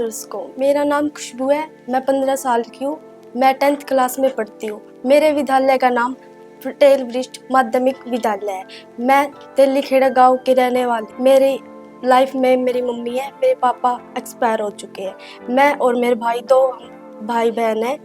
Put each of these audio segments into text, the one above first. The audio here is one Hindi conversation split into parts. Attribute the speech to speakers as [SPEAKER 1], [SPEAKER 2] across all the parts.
[SPEAKER 1] लिसनर्स को। मेरा नाम खुशबू है, मैं 15 साल की हूँ। मैं 10th क्लास में पढ़ती हूँ। मेरे विद्यालय का नाम पटेल वरिष्ठ माध्यमिक विद्यालय है। मैं तेलीखेड़ा गांव की रहने वाली। मेरी लाइफ में मेरी मम्मी है, मेरे पापा एक्सपायर हो चुके हैं। मैं और मेरे भाई, दो भाई बहन हैं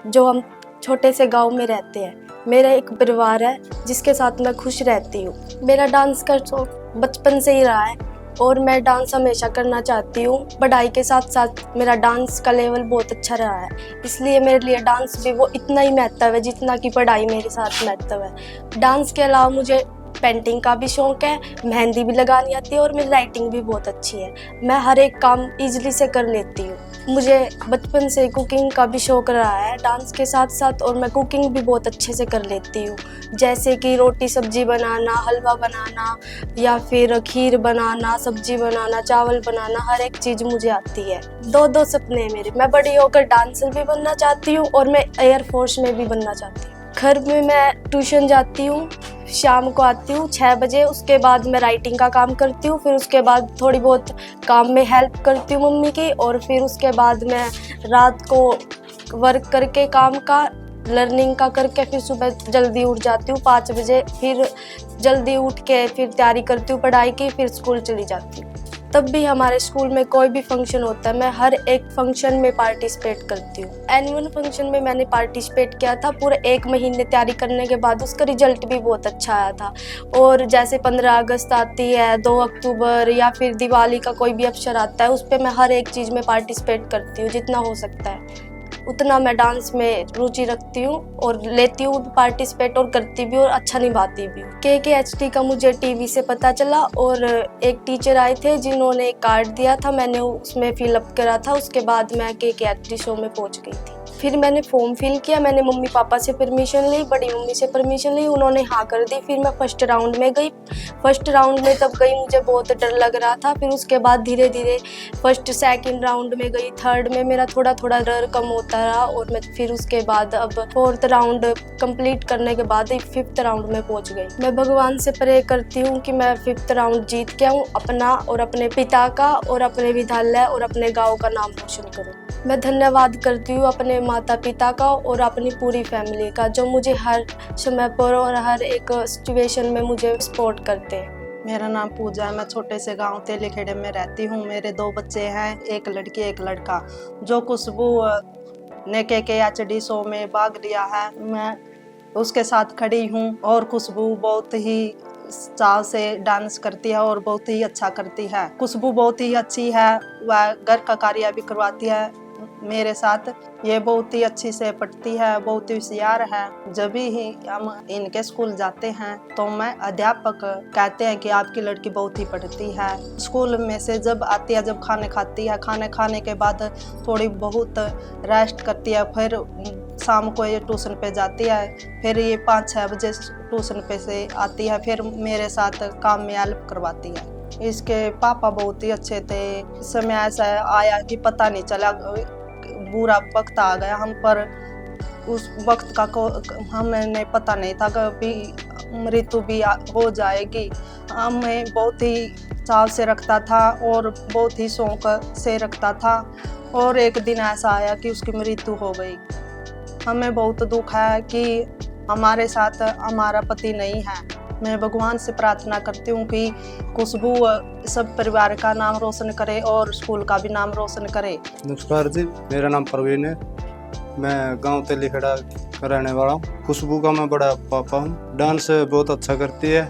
[SPEAKER 1] जो हम छोटे से गांव में रहते हैं। मेरा एक परिवार है जिसके साथ मैं खुश रहती हूँ। मेरा डांस का शौक बचपन से ही रहा है और मैं डांस हमेशा करना चाहती हूँ। पढ़ाई के साथ साथ मेरा डांस का लेवल बहुत अच्छा रहा है, इसलिए मेरे लिए डांस भी वो इतना ही महत्व है जितना कि पढ़ाई मेरे साथ महत्व है। डांस के अलावा मुझे पेंटिंग का भी शौक है, मेहंदी भी लगानी आती है और मेरी राइटिंग भी बहुत अच्छी है। मैं हर एक काम इजीली से कर लेती हूँ। मुझे बचपन से कुकिंग का भी शौक रहा है डांस के साथ साथ, और मैं कुकिंग भी बहुत अच्छे से कर लेती हूँ, जैसे कि रोटी सब्जी बनाना, हलवा बनाना या फिर खीर बनाना, सब्जी बनाना, चावल बनाना, हर एक चीज़ मुझे आती है। दो सपने हैं मेरे। मैं बड़ी होकर डांसर भी बनना चाहती हूँ और मैं एयरफोर्स में भी बनना चाहती हूँ। घर में मैं ट्यूशन जाती हूँ, शाम को आती हूँ 6 बजे। उसके बाद मैं राइटिंग का काम करती हूँ, फिर उसके बाद थोड़ी बहुत काम में हेल्प करती हूँ मम्मी की, और फिर उसके बाद मैं रात को वर्क करके काम का लर्निंग का करके फिर सुबह जल्दी उठ जाती हूँ 5 बजे। फिर जल्दी उठ के फिर तैयारी करती हूँ पढ़ाई की, फिर स्कूल चली जाती हूँ। तब भी हमारे स्कूल में कोई भी फंक्शन होता है, मैं हर एक फंक्शन में पार्टिसिपेट करती हूँ। एनुअल फंक्शन में मैंने पार्टिसिपेट किया था। पूरे 1 महीने तैयारी करने के बाद उसका रिजल्ट भी बहुत अच्छा आया था। और जैसे 15 अगस्त आती है, 2 अक्टूबर या फिर दिवाली का कोई भी अवसर आता है, उस पर मैं हर एक चीज़ में पार्टिसिपेट करती हूँ। जितना हो सकता है उतना मैं डांस में रुचि रखती हूँ और लेती हूँ पार्टिसिपेट, और करती भी और अच्छा निभाती भी हूँ। KKHT का मुझे टीवी से पता चला और एक टीचर आए थे जिन्होंने एक कार्ड दिया था, मैंने उसमें फिलअप करा था। उसके बाद मैं KKHT शो में पहुँच गई थी। फिर मैंने फॉर्म फिल किया, मैंने मम्मी पापा से परमिशन ली, बड़ी मम्मी से परमिशन ली, उन्होंने हाँ कर दी। फिर मैं फर्स्ट राउंड में गई। फर्स्ट राउंड में तब गई मुझे बहुत डर लग रहा था। फिर उसके बाद धीरे धीरे फर्स्ट सेकंड राउंड में गई, थर्ड में मेरा थोड़ा थोड़ा डर कम होता रहा, और मैं फिर उसके बाद अब 4th राउंड कंप्लीट करने के बाद 5th राउंड में पहुंच गई। मैं भगवान से प्रे करती हूँ कि मैं 5th राउंड जीत के आऊँ, अपना और अपने पिता का और अपने विद्यालय और अपने गाँव का नाम रोशन करूँ। मैं धन्यवाद करती हूँ अपने माता पिता का और अपनी पूरी फैमिली का, जो मुझे हर समय पर और हर एक सिचुएशन में मुझे सपोर्ट करते हैं।
[SPEAKER 2] मेरा नाम पूजा है। मैं छोटे से गांव तेलीखेड़े में रहती हूँ। मेरे 2 बच्चे हैं, एक लड़की एक लड़का। जो खुशबू ने KKHD शो में भाग लिया है, मैं उसके साथ खड़ी हूँ। और खुशबू बहुत ही चाव से डांस करती है और बहुत ही अच्छा करती है। खुशबू बहुत ही अच्छी है, वह घर का कार्य भी करवाती है मेरे साथ। ये बहुत ही अच्छी से पढ़ती है, बहुत ही होशियार है। जब भी हम इनके स्कूल जाते हैं तो मैं अध्यापक कहते हैं कि आपकी लड़की बहुत ही पढ़ती है। स्कूल में से जब आती है, जब खाने खाती है, खाने खाने के बाद थोड़ी बहुत रेस्ट करती है, फिर शाम को ये ट्यूशन पे जाती है। फिर ये 5-6 बजे ट्यूशन पे से आती है, फिर मेरे साथ काम में हेल्प करवाती है। इसके पापा बहुत ही अच्छे थे। समय ऐसा आया कि पता नहीं चला, बुरा वक्त आ गया हम पर। उस वक्त का हमें पता नहीं था कभी मृत्यु भी हो जाएगी। हमें बहुत ही चाव से रखता था और बहुत ही शौक से रखता था, और एक दिन ऐसा आया कि उसकी मृत्यु हो गई। हमें बहुत दुख है कि हमारे साथ हमारा पति नहीं है। मैं भगवान से प्रार्थना करती हूँ कि खुशबू सब परिवार का नाम रोशन करे और स्कूल का भी नाम रोशन करे।
[SPEAKER 3] नमस्कार जी, मेरा नाम प्रवीण है। मैं गांव तेलीखेड़ा का रहने वाला हूँ। खुशबू का मैं बड़ा पापा हूँ। डांस बहुत अच्छा करती है,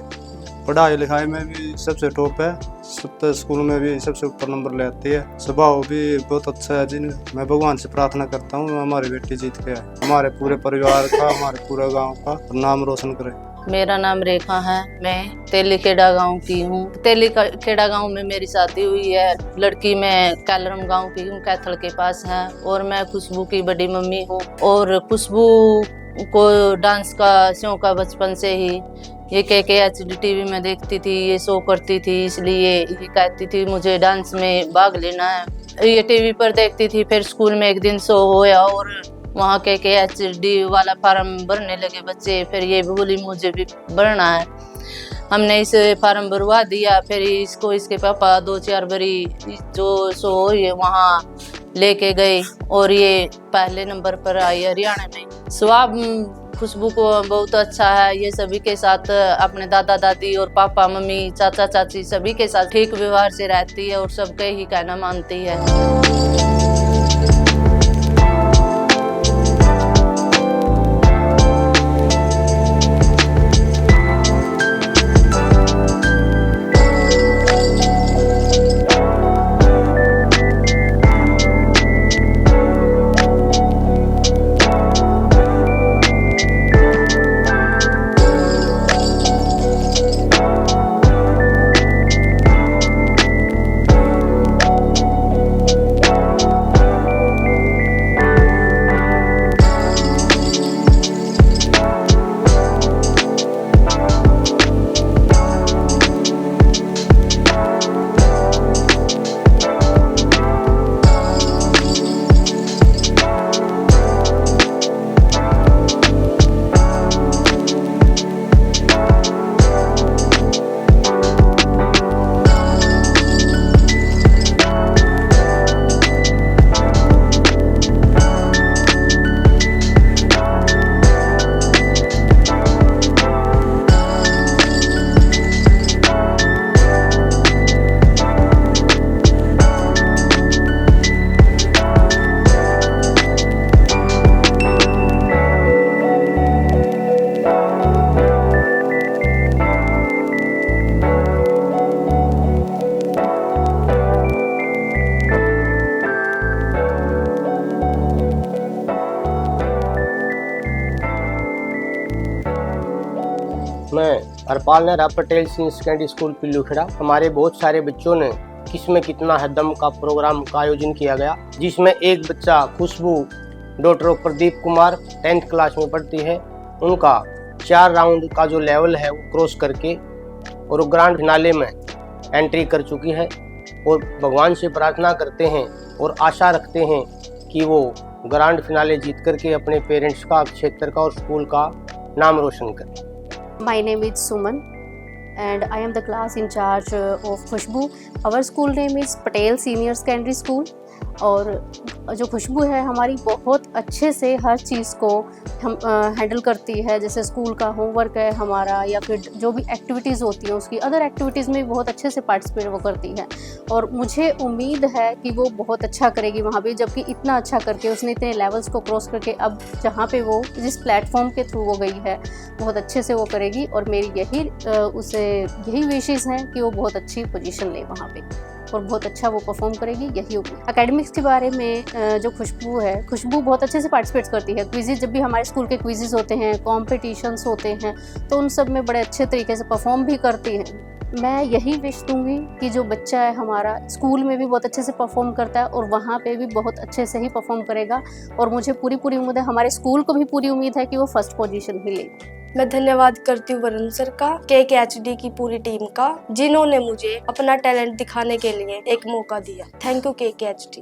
[SPEAKER 3] पढ़ाई लिखाई में भी सबसे टॉप है, सब स्कूल में भी सबसे ऊपर नंबर ले आती है। स्वभाव भी बहुत अच्छा है जी। मैं भगवान से प्रार्थना करता हूँ हमारी बेटी जीत के आए, हमारे पूरे परिवार का, हमारे पूरे गाँव का नाम रोशन करे।
[SPEAKER 4] मेरा नाम रेखा है। मैं तेलीखेड़ा गांव की हूँ। तेलीखेड़ा गांव में मेरी शादी हुई है। लड़की मैं कैलरम गांव की हूँ, कैथल के पास है, और मैं खुशबू की बड़ी मम्मी हूँ। और खुशबू को डांस का शौक है बचपन से ही। ये KKHD टीवी में देखती थी, ये शो करती थी, इसलिए ये कहती थी मुझे डांस में भाग लेना है। ये टीवी पर देखती थी। फिर स्कूल में एक दिन शो होया और वहाँ KKHD वाला फार्म भरने लगे बच्चे। फिर ये बोली मुझे भी भरना है। हमने इस फार्म भरवा दिया। फिर इसको इसके पापा 2-4 बारी जो शो हुई है वहाँ लेके गए और ये पहले नंबर पर आई हरियाणा में। स्वभाव खुशबू को बहुत अच्छा है। ये सभी के साथ अपने दादा दादी और पापा मम्मी चाचा चाची सभी के साथ ठीक व्यवहार से रहती है और सबके ही कहना मानती है।
[SPEAKER 5] मैं Harpal Nehra Patel senior secondary school Pillukheda. हमारे बहुत सारे बच्चों ने किसमें कितना है दम का प्रोग्राम का आयोजन किया गया, जिसमें एक बच्चा Khushboo daughter of Pradeep Kumar 10th class में पढ़ती है। उनका 4 राउंड का जो लेवल है वो क्रॉस करके और ग्रांड फिनाले में एंट्री कर चुकी है और भगवान से प्रार्थना करते हैं और आशा रखते हैं कि वो ग्रांड फिनाले जीत करके अपने पेरेंट्स का, क्षेत्र का और स्कूल का नाम रोशन करें।
[SPEAKER 6] My name is Suman and I am the class in charge of Khushbu. Our school name is Patel Senior Secondary School. और जो खुशबू है हमारी बहुत अच्छे से हर चीज़ को हम हैंडल करती है। जैसे स्कूल का होमवर्क है हमारा या फिर जो भी एक्टिविटीज़ होती हैं उसकी अदर एक्टिविटीज़ में भी बहुत अच्छे से पार्टिसिपेट वो करती है। और मुझे उम्मीद है कि वो बहुत अच्छा करेगी वहाँ भी, जबकि इतना अच्छा करके उसने इतने लेवल्स को क्रॉस करके अब जहाँ पे वो जिस प्लेटफॉर्म के थ्रू वो गई है बहुत अच्छे से वो करेगी। और मेरी यही विशेष हैं कि वो बहुत अच्छी पोजीशन ले वहाँ पे और बहुत अच्छा वो परफॉर्म करेगी, यही उम्मीद। एकेडमिक्स के बारे में जो खुशबू है, खुशबू बहुत अच्छे से पार्टिसिपेट करती है। क्विज़ जब भी हमारे स्कूल के क्विज़ होते हैं, कॉम्पिटिशन्स होते हैं, तो उन सब में बड़े अच्छे तरीके से परफॉर्म भी करती है। मैं यही विश दूंगी कि जो बच्चा है हमारा स्कूल में भी बहुत अच्छे से परफॉर्म करता है और वहाँ पे भी बहुत अच्छे से ही परफॉर्म करेगा। और मुझे पूरी उम्मीद है, हमारे स्कूल को भी पूरी उम्मीद है कि वो फर्स्ट पोजीशन ही लेगा।
[SPEAKER 1] मैं धन्यवाद करती हूँ वरुण सर का, KKHD की पूरी टीम का, जिन्होंने मुझे अपना टैलेंट दिखाने के लिए एक मौका दिया। Thank you KKHD।